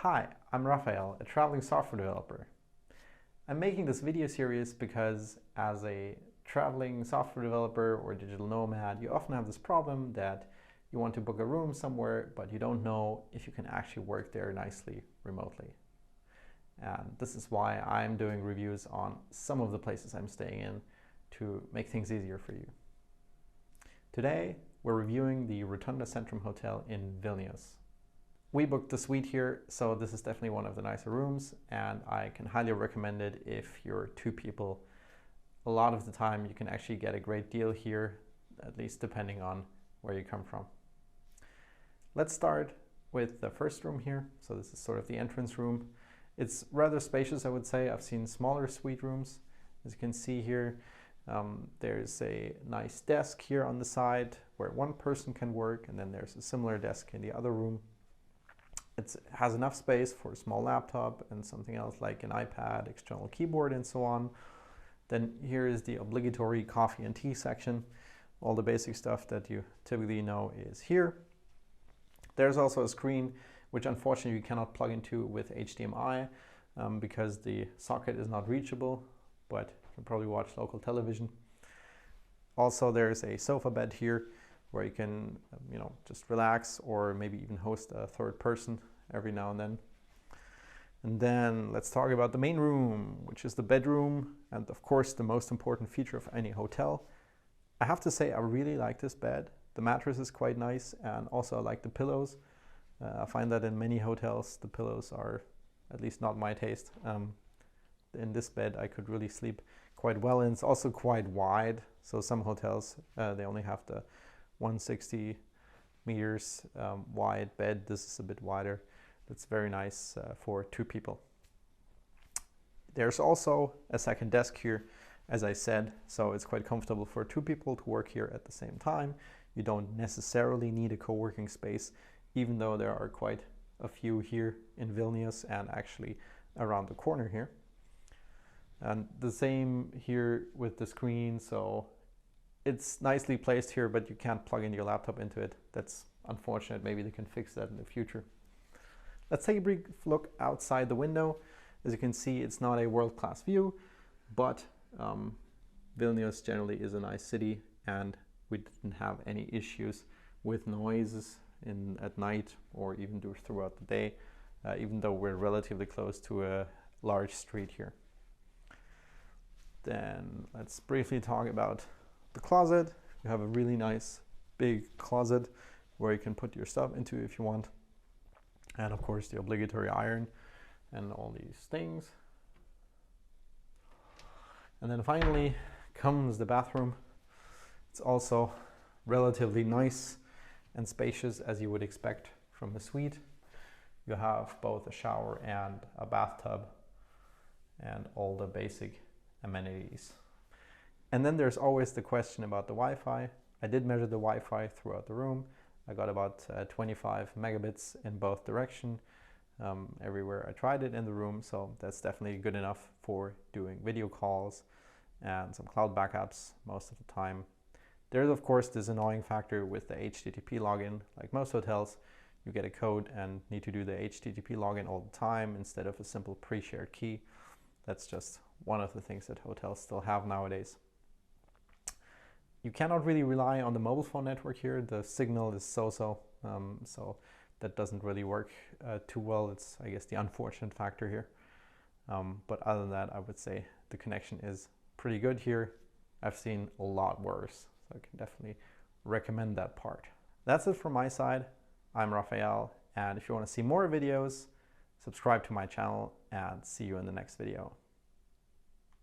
Hi, I'm Raphael, a traveling software developer. I'm making this video series because as a traveling software developer or digital nomad, you often have this problem that you want to book a room somewhere, but you don't know if you can actually work there nicely remotely. And this is why I'm doing reviews on some of the places I'm staying in to make things easier for you. Today, we're reviewing the Ratonda Centrum Hotel in Vilnius. We booked the suite here, so this is definitely one of the nicer rooms, and I can highly recommend it if you're two people. A lot of the time you can actually get a great deal here, at least depending on where you come from. Let's start with the first room here. So this is sort of the entrance room. It's rather spacious, I would say. I've seen smaller suite rooms. As you can see here, there's a nice desk here on the side where one person can work, and then there's a similar desk in the other room. It has enough space for a small laptop and something else like an iPad, external keyboard, and so on. Then here is the obligatory coffee and tea section. All the basic stuff that you typically know is here. There's also a screen, which unfortunately you cannot plug into with HDMI because the socket is not reachable, but you can probably watch local television. Also, there's a sofa bed here where you can, just relax or maybe even host a third person every now and then. And then let's talk about the main room, which is the bedroom, and of course the most important feature of any hotel. I have to say I really like this bed. The mattress is quite nice, and also I like the pillows. I find that in many hotels the pillows are at least not my taste. In this bed I could really sleep quite well, and it's also quite wide. So some hotels they only have the 160 meters wide bed. This is a bit wider. That's very nice for two people. There's also a second desk here, as I said, so it's quite comfortable for two people to work here at the same time. You don't necessarily need a co-working space, even though there are quite a few here in Vilnius and actually around the corner here. And the same here with the screen, so it's nicely placed here, but you can't plug in your laptop into it. That's unfortunate. Maybe they can fix that in the future. Let's take a brief look outside the window. As you can see, it's not a world-class view, but Vilnius generally is a nice city, and we didn't have any issues with noises at night or even throughout the day, even though we're relatively close to a large street here. Then let's briefly talk about the closet. You have a really nice big closet where you can put your stuff into if you want. And of course the obligatory iron and all these things. And then finally comes the bathroom. It's also relatively nice and spacious, as you would expect from a suite. You have both a shower and a bathtub and all the basic amenities. And then there's always the question about the Wi-Fi. I did measure the Wi-Fi throughout the room. I got about 25 megabits in both directions everywhere I tried it in the room, so that's definitely good enough for doing video calls and some cloud backups most of the time. There's of course this annoying factor with the HTTP login. Like most hotels, you get a code and need to do the HTTP login all the time instead of a simple pre-shared key. That's just one of the things that hotels still have nowadays. You cannot really rely on the mobile phone network here. The signal is so that doesn't really work too well. It's, I guess, the unfortunate factor here. But other than that, I would say the connection is pretty good here. I've seen a lot worse, so I can definitely recommend that part. That's it from my side. I'm Raphael, and if you want to see more videos, subscribe to my channel, and see you in the next video.